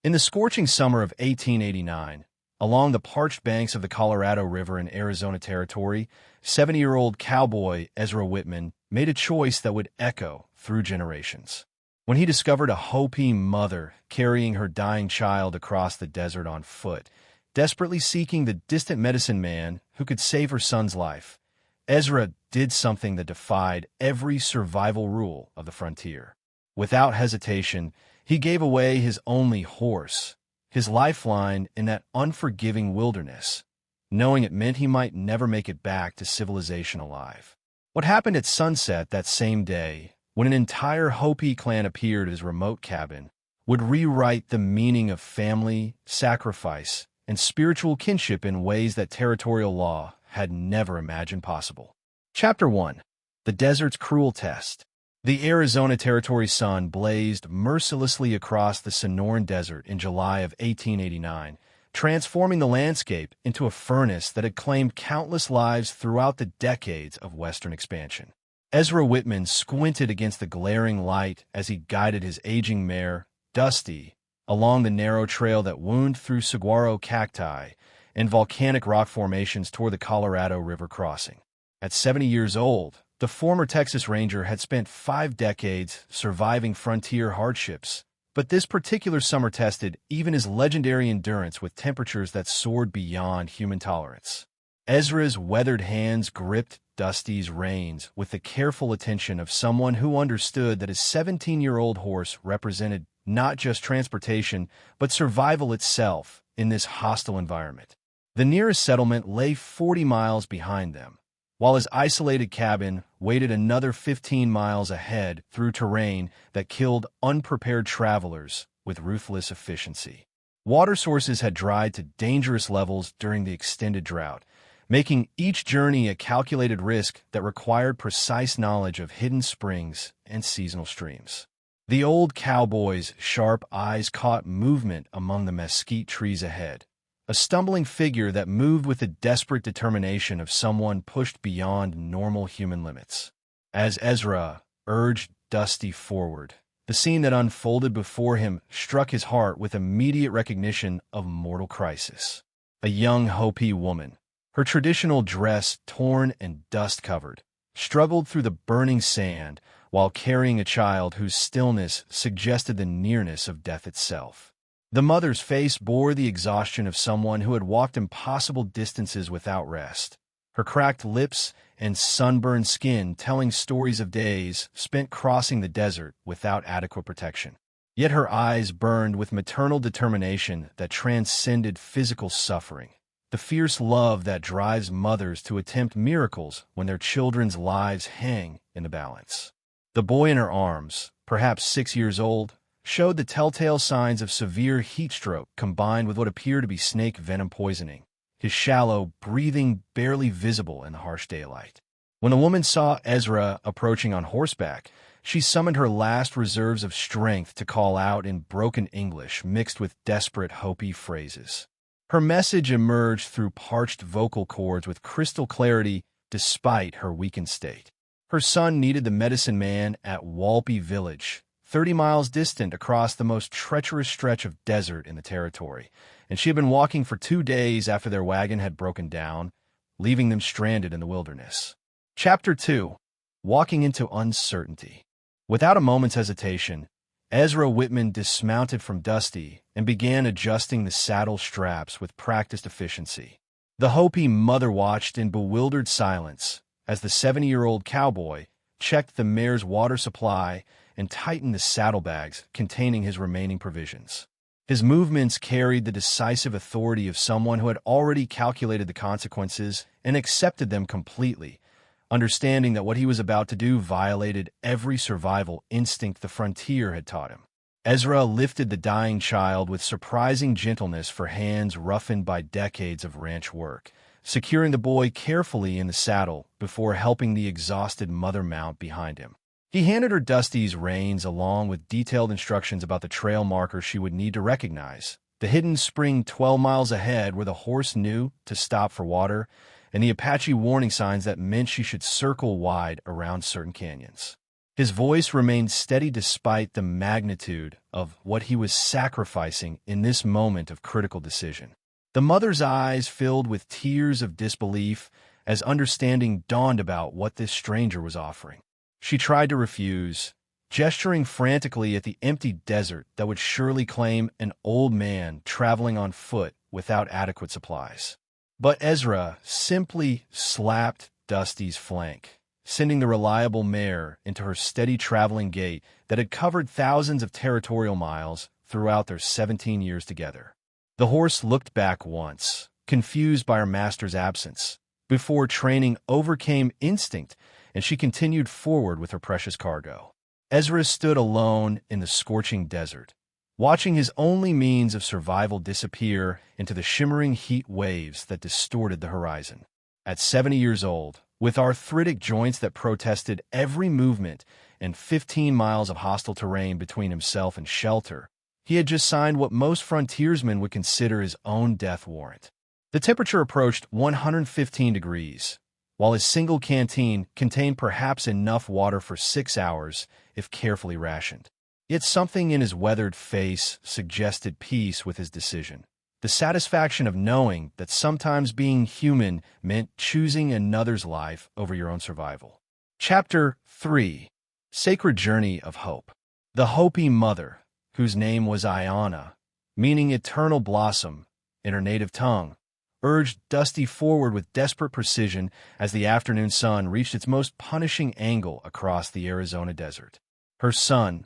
In the scorching summer of 1889, along the parched banks of the Colorado River in Arizona Territory, 70-year-old cowboy Ezra Whitman made a choice that would echo through generations. When he discovered a Hopi mother carrying her dying child across the desert on foot, desperately seeking the distant medicine man who could save her son's life, Ezra did something that defied every survival rule of the frontier. Without hesitation, he gave away his only horse, his lifeline in that unforgiving wilderness, knowing it meant he might never make it back to civilization alive. What happened at sunset that same day, when an entire Hopi clan appeared at his remote cabin, would rewrite the meaning of family, sacrifice, and spiritual kinship in ways that territorial law had never imagined possible. Chapter 1. The Desert's Cruel Test. The Arizona Territory sun blazed mercilessly across the Sonoran Desert in July of 1889, transforming the landscape into a furnace that had claimed countless lives throughout the decades of Western expansion. Ezra Whitman squinted against the glaring light as he guided his aging mare, Dusty, along the narrow trail that wound through saguaro cacti and volcanic rock formations toward the Colorado River crossing. At 70 years old, the former Texas Ranger had spent 5 decades surviving frontier hardships, but this particular summer tested even his legendary endurance with temperatures that soared beyond human tolerance. Ezra's weathered hands gripped Dusty's reins with the careful attention of someone who understood that his 17-year-old horse represented not just transportation, but survival itself in this hostile environment. The nearest settlement lay 40 miles behind them, while his isolated cabin waited another 15 miles ahead through terrain that killed unprepared travelers with ruthless efficiency. Water sources had dried to dangerous levels during the extended drought, making each journey a calculated risk that required precise knowledge of hidden springs and seasonal streams. The old cowboy's sharp eyes caught movement among the mesquite trees ahead, a stumbling figure that moved with the desperate determination of someone pushed beyond normal human limits. As Ezra urged Dusty forward, the scene that unfolded before him struck his heart with immediate recognition of mortal crisis. A young Hopi woman, her traditional dress torn and dust-covered, struggled through the burning sand while carrying a child whose stillness suggested the nearness of death itself. The mother's face bore the exhaustion of someone who had walked impossible distances without rest, her cracked lips and sunburned skin telling stories of days spent crossing the desert without adequate protection. Yet her eyes burned with maternal determination that transcended physical suffering, the fierce love that drives mothers to attempt miracles when their children's lives hang in the balance. The boy in her arms, perhaps 6 years old, showed the telltale signs of severe heat stroke combined with what appeared to be snake venom poisoning, his shallow breathing barely visible in the harsh daylight. When the woman saw Ezra approaching on horseback, she summoned her last reserves of strength to call out in broken English mixed with desperate Hopi phrases. Her message emerged through parched vocal cords with crystal clarity despite her weakened state. Her son needed the medicine man at Walpi Village, 30 miles distant across the most treacherous stretch of desert in the territory, and she had been walking for 2 days after their wagon had broken down, leaving them stranded in the wilderness. Chapter 2. Walking into Uncertainty. Without a moment's hesitation, Ezra Whitman dismounted from Dusty and began adjusting the saddle straps with practiced efficiency. The Hopi mother watched in bewildered silence as the 70-year-old cowboy checked the mare's water supply and tightened the saddlebags containing his remaining provisions. His movements carried the decisive authority of someone who had already calculated the consequences and accepted them completely, understanding that what he was about to do violated every survival instinct the frontier had taught him. Ezra lifted the dying child with surprising gentleness for hands roughened by decades of ranch work, securing the boy carefully in the saddle before helping the exhausted mother mount behind him. He handed her Dusty's reins along with detailed instructions about the trail markers she would need to recognize, the hidden spring 12 miles ahead where the horse knew to stop for water, and the Apache warning signs that meant she should circle wide around certain canyons. His voice remained steady despite the magnitude of what he was sacrificing in this moment of critical decision. The mother's eyes filled with tears of disbelief as understanding dawned about what this stranger was offering. She tried to refuse, gesturing frantically at the empty desert that would surely claim an old man traveling on foot without adequate supplies. But Ezra simply slapped Dusty's flank, sending the reliable mare into her steady traveling gait that had covered thousands of territorial miles throughout their 17 years together. The horse looked back once, confused by her master's absence, before training overcame instinct and she continued forward with her precious cargo. Ezra stood alone in the scorching desert, watching his only means of survival disappear into the shimmering heat waves that distorted the horizon. At 70 years old, with arthritic joints that protested every movement and 15 miles of hostile terrain between himself and shelter, he had just signed what most frontiersmen would consider his own death warrant. The temperature approached 115 degrees, while his single canteen contained perhaps enough water for 6 hours if carefully rationed. Yet something in his weathered face suggested peace with his decision. The satisfaction of knowing that sometimes being human meant choosing another's life over your own survival. Chapter 3. Sacred Journey of Hope. The Hopi mother, whose name was Iana, meaning eternal blossom in her native tongue, urged Dusty forward with desperate precision as the afternoon sun reached its most punishing angle across the Arizona desert. Her son,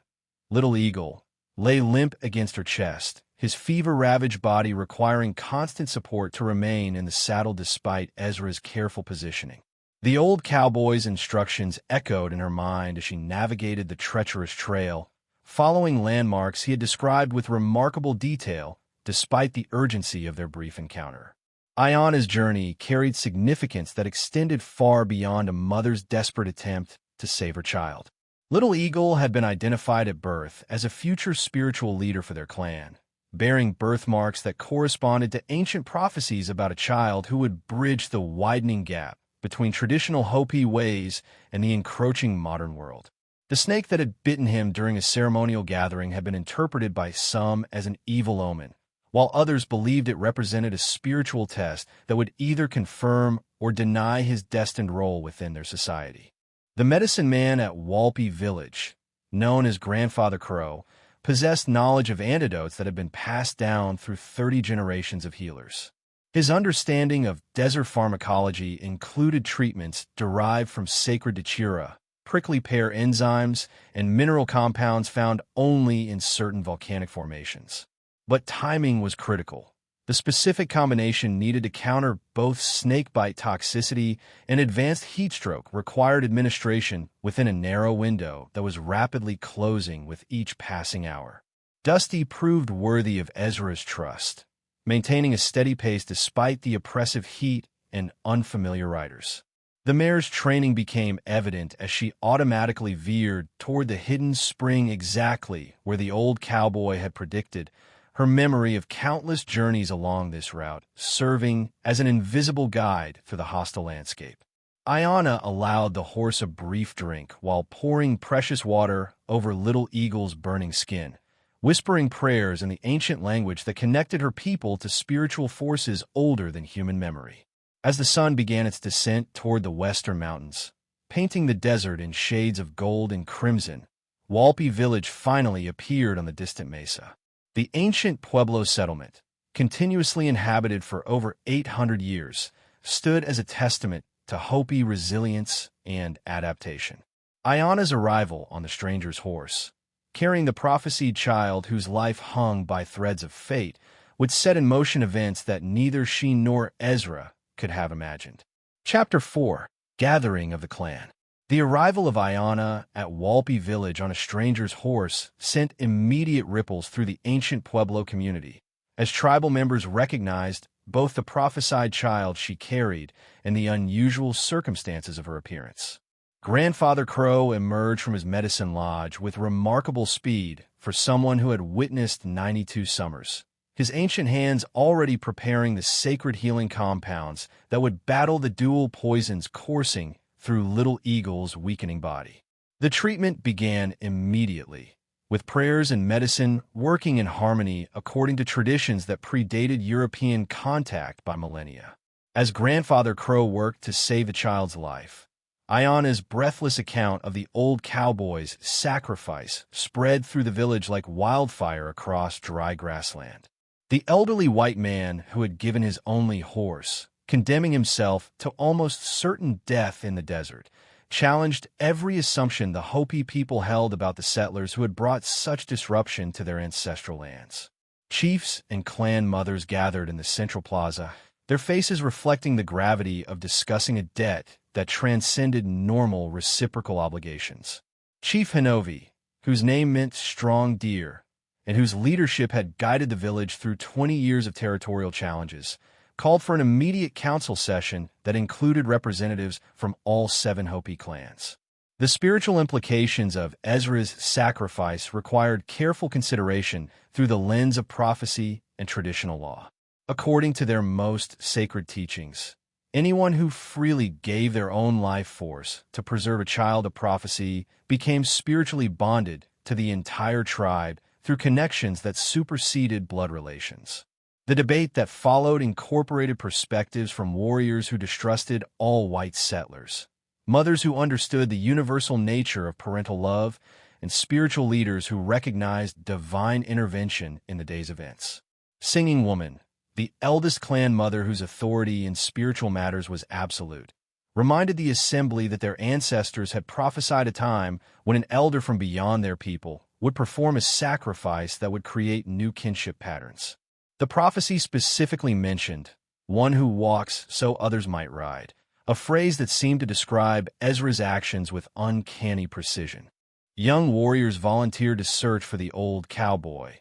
Little Eagle, lay limp against her chest, his fever-ravaged body requiring constant support to remain in the saddle despite Ezra's careful positioning. The old cowboy's instructions echoed in her mind as she navigated the treacherous trail, following landmarks he had described with remarkable detail despite the urgency of their brief encounter. Iana's journey carried significance that extended far beyond a mother's desperate attempt to save her child. Little Eagle had been identified at birth as a future spiritual leader for their clan, bearing birthmarks that corresponded to ancient prophecies about a child who would bridge the widening gap between traditional Hopi ways and the encroaching modern world. The snake that had bitten him during a ceremonial gathering had been interpreted by some as an evil omen, while others believed it represented a spiritual test that would either confirm or deny his destined role within their society. The medicine man at Walpi Village, known as Grandfather Crow, possessed knowledge of antidotes that had been passed down through 30 generations of healers. His understanding of desert pharmacology included treatments derived from sacred datura, prickly pear enzymes, and mineral compounds found only in certain volcanic formations. But timing was critical. The specific combination needed to counter both snakebite toxicity and advanced heat stroke required administration within a narrow window that was rapidly closing with each passing hour. Dusty proved worthy of Ezra's trust, maintaining a steady pace despite the oppressive heat and unfamiliar riders. The mare's training became evident as she automatically veered toward the hidden spring exactly where the old cowboy had predicted, her memory of countless journeys along this route serving as an invisible guide through the hostile landscape. Iana allowed the horse a brief drink while pouring precious water over Little Eagle's burning skin, whispering prayers in the ancient language that connected her people to spiritual forces older than human memory. As the sun began its descent toward the western mountains, painting the desert in shades of gold and crimson, Walpi Village finally appeared on the distant mesa. The ancient Pueblo settlement, continuously inhabited for over 800 years, stood as a testament to Hopi resilience and adaptation. Iana's arrival on the stranger's horse, carrying the prophesied child whose life hung by threads of fate, would set in motion events that neither she nor Ezra could have imagined. Chapter 4. Gathering of the Clan. The arrival of Iana at Walpi Village on a stranger's horse sent immediate ripples through the ancient Pueblo community, as tribal members recognized both the prophesied child she carried and the unusual circumstances of her appearance. Grandfather Crow emerged from his medicine lodge with remarkable speed for someone who had witnessed 92 summers, his ancient hands already preparing the sacred healing compounds that would battle the dual poisons coursing through Little Eagle's weakening body. The treatment began immediately, with prayers and medicine working in harmony according to traditions that predated European contact by millennia. As Grandfather Crow worked to save the child's life, Ayana's breathless account of the old cowboy's sacrifice spread through the village like wildfire across dry grassland. The elderly white man who had given his only horse, condemning himself to almost certain death in the desert, challenged every assumption the Hopi people held about the settlers who had brought such disruption to their ancestral lands. Chiefs and clan mothers gathered in the central plaza, their faces reflecting the gravity of discussing a debt that transcended normal reciprocal obligations. Chief Hinovi, whose name meant strong deer, and whose leadership had guided the village through 20 years of territorial challenges, called for an immediate council session that included representatives from all 7 Hopi clans. The spiritual implications of Ezra's sacrifice required careful consideration through the lens of prophecy and traditional law. According to their most sacred teachings, anyone who freely gave their own life force to preserve a child of prophecy became spiritually bonded to the entire tribe through connections that superseded blood relations. The debate that followed incorporated perspectives from warriors who distrusted all white settlers, mothers who understood the universal nature of parental love, and spiritual leaders who recognized divine intervention in the day's events. Singing Woman, the eldest clan mother whose authority in spiritual matters was absolute, reminded the assembly that their ancestors had prophesied a time when an elder from beyond their people would perform a sacrifice that would create new kinship patterns. The prophecy specifically mentioned, "One who walks so others might ride," a phrase that seemed to describe Ezra's actions with uncanny precision. Young warriors volunteered to search for the old cowboy,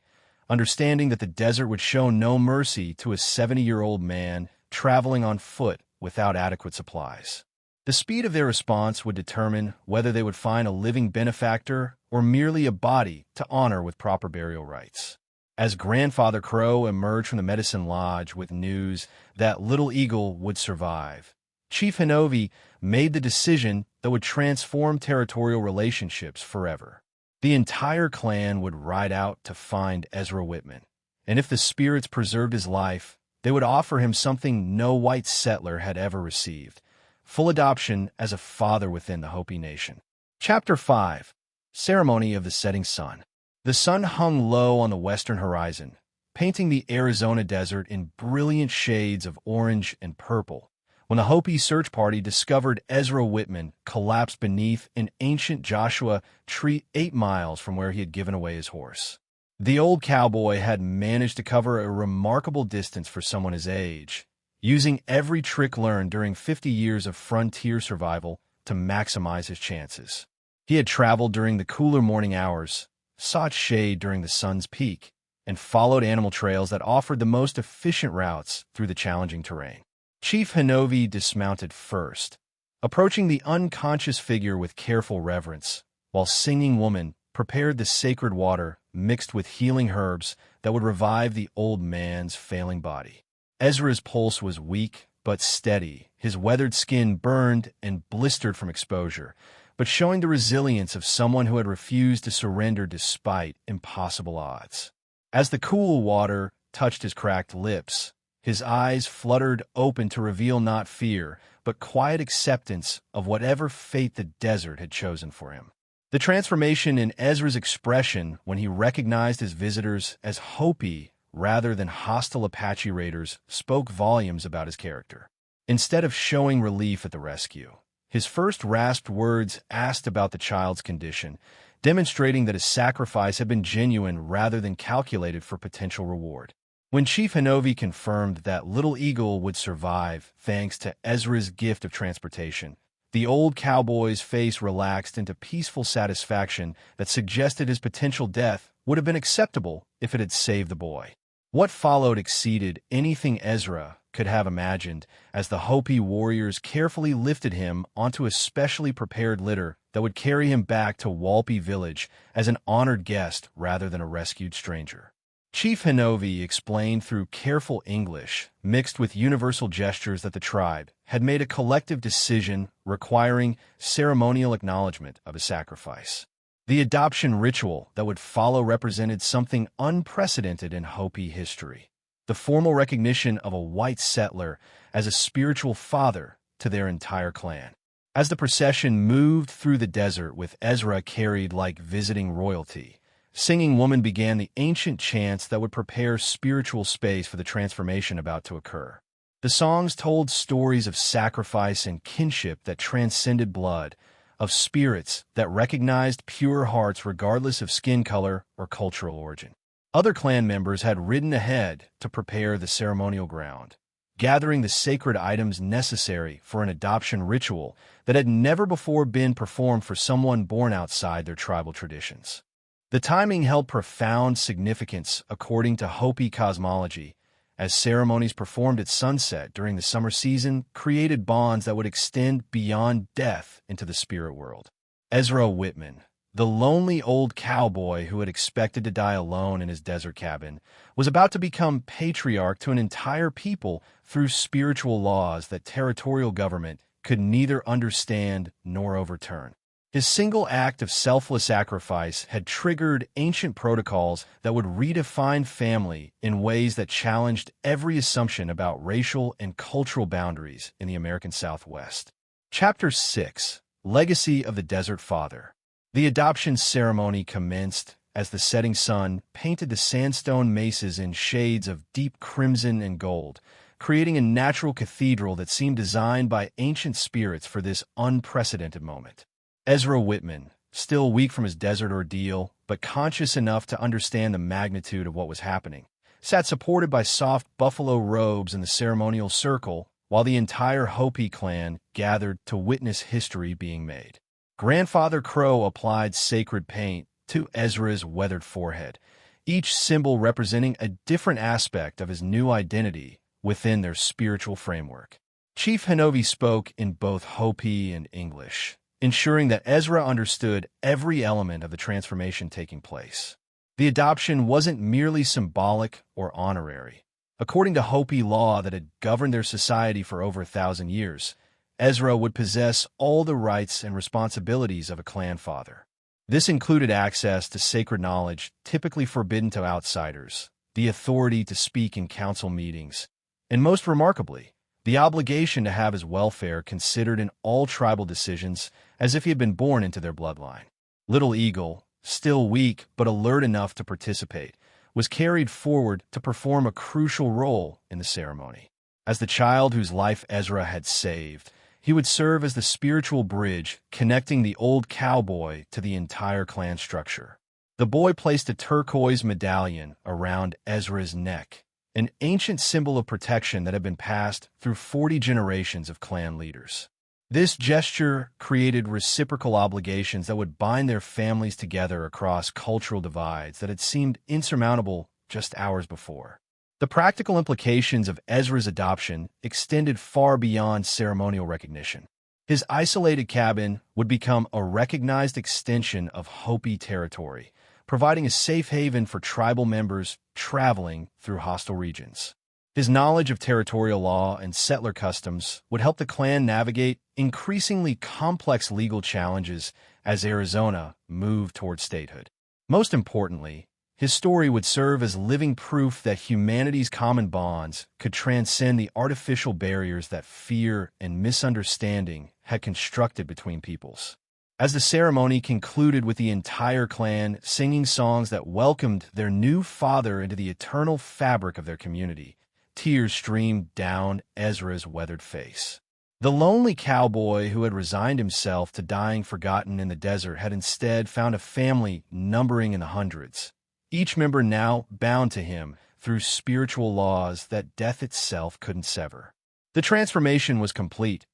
understanding that the desert would show no mercy to a 70-year-old man traveling on foot without adequate supplies. The speed of their response would determine whether they would find a living benefactor or merely a body to honor with proper burial rites. As Grandfather Crow emerged from the medicine lodge with news that Little Eagle would survive, Chief Hinovi made the decision that would transform territorial relationships forever. The entire clan would ride out to find Ezra Whitman, and if the spirits preserved his life, they would offer him something no white settler had ever received: full adoption as a father within the Hopi nation. Chapter 5. Ceremony of the Setting Sun. The sun hung low on the western horizon, painting the Arizona desert in brilliant shades of orange and purple, when the Hopi search party discovered Ezra Whitman collapsed beneath an ancient Joshua tree 8 miles from where he had given away his horse. The old cowboy had managed to cover a remarkable distance for someone his age, using every trick learned during 50 years of frontier survival to maximize his chances. He had traveled during the cooler morning hours, sought shade during the sun's peak, and followed animal trails that offered the most efficient routes through the challenging terrain. Chief Hinovi dismounted first, approaching the unconscious figure with careful reverence, while Singing Woman prepared the sacred water mixed with healing herbs that would revive the old man's failing body. Ezra's pulse was weak but steady, his weathered skin burned and blistered from exposure, but showing the resilience of someone who had refused to surrender despite impossible odds. As the cool water touched his cracked lips, his eyes fluttered open to reveal not fear, but quiet acceptance of whatever fate the desert had chosen for him. The transformation in Ezra's expression when he recognized his visitors as Hopi rather than hostile Apache raiders spoke volumes about his character. Instead of showing relief at the rescue, his first rasped words asked about the child's condition, demonstrating that his sacrifice had been genuine rather than calculated for potential reward. When Chief Hinovi confirmed that Little Eagle would survive thanks to Ezra's gift of transportation, the old cowboy's face relaxed into peaceful satisfaction that suggested his potential death would have been acceptable if it had saved the boy. What followed exceeded anything Ezra could have imagined as the Hopi warriors carefully lifted him onto a specially prepared litter that would carry him back to Walpi village as an honored guest rather than a rescued stranger. Chief Hinovi explained through careful English, mixed with universal gestures, that the tribe had made a collective decision requiring ceremonial acknowledgement of a sacrifice. The adoption ritual that would follow represented something unprecedented in Hopi history: the formal recognition of a white settler as a spiritual father to their entire clan. As the procession moved through the desert with Ezra carried like visiting royalty, singing woman began the ancient chants that would prepare spiritual space for the transformation about to occur. The songs told stories of sacrifice and kinship that transcended blood, of spirits that recognized pure hearts regardless of skin color or cultural origin. Other clan members had ridden ahead to prepare the ceremonial ground, gathering the sacred items necessary for an adoption ritual that had never before been performed for someone born outside their tribal traditions. The timing held profound significance according to Hopi cosmology, as ceremonies performed at sunset during the summer season created bonds that would extend beyond death into the spirit world. Ezra Whitman, the lonely old cowboy who had expected to die alone in his desert cabin, was about to become patriarch to an entire people through spiritual laws that territorial government could neither understand nor overturn. His single act of selfless sacrifice had triggered ancient protocols that would redefine family in ways that challenged every assumption about racial and cultural boundaries in the American Southwest. Chapter 6: Legacy of the Desert Father. The adoption ceremony commenced as the setting sun painted the sandstone mesas in shades of deep crimson and gold, creating a natural cathedral that seemed designed by ancient spirits for this unprecedented moment. Ezra Whitman, still weak from his desert ordeal, but conscious enough to understand the magnitude of what was happening, sat supported by soft buffalo robes in the ceremonial circle while the entire Hopi clan gathered to witness history being made. Grandfather Crow applied sacred paint to Ezra's weathered forehead, each symbol representing a different aspect of his new identity within their spiritual framework. Chief Hinovi spoke in both Hopi and English, ensuring that Ezra understood every element of the transformation taking place. The adoption wasn't merely symbolic or honorary. According to Hopi law that had governed their society for over 1,000 years, Ezra would possess all the rights and responsibilities of a clan father. This included access to sacred knowledge typically forbidden to outsiders, the authority to speak in council meetings, and most remarkably, the obligation to have his welfare considered in all tribal decisions as if he had been born into their bloodline. Little Eagle, still weak but alert enough to participate, was carried forward to perform a crucial role in the ceremony. As the child whose life Ezra had saved, he would serve as the spiritual bridge connecting the old cowboy to the entire clan structure. The boy placed a turquoise medallion around Ezra's neck, an ancient symbol of protection that had been passed through 40 generations of clan leaders. This gesture created reciprocal obligations that would bind their families together across cultural divides that had seemed insurmountable just hours before. The practical implications of Ezra's adoption extended far beyond ceremonial recognition. His isolated cabin would become a recognized extension of Hopi territory, providing a safe haven for tribal members traveling through hostile regions. His knowledge of territorial law and settler customs would help the clan navigate increasingly complex legal challenges as Arizona moved toward statehood. Most importantly, his story would serve as living proof that humanity's common bonds could transcend the artificial barriers that fear and misunderstanding had constructed between peoples. As the ceremony concluded with the entire clan singing songs that welcomed their new father into the eternal fabric of their community, tears streamed down Ezra's weathered face. The lonely cowboy who had resigned himself to dying forgotten in the desert had instead found a family numbering in the hundreds, each member now bound to him through spiritual laws that death itself couldn't sever. The transformation was complete.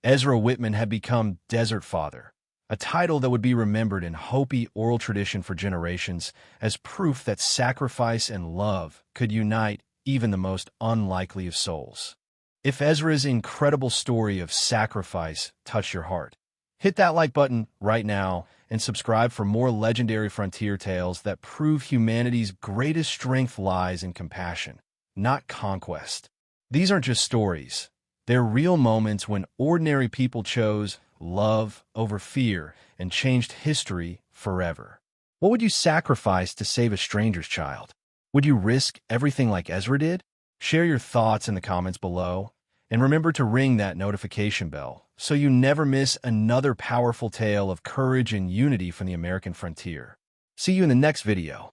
Ezra Whitman had become Desert Father, a title that would be remembered in Hopi oral tradition for generations as proof that sacrifice and love could unite even the most unlikely of souls. If Ezra's incredible story of sacrifice touched your heart, hit that like button right now and subscribe for more legendary frontier tales that prove humanity's greatest strength lies in compassion, not conquest. These aren't just stories. They're real moments when ordinary people chose love over fear and changed history forever. What would you sacrifice to save a stranger's child? Would you risk everything like Ezra did? Share your thoughts in the comments below, and remember to ring that notification bell so you never miss another powerful tale of courage and unity from the American frontier. See you in the next video.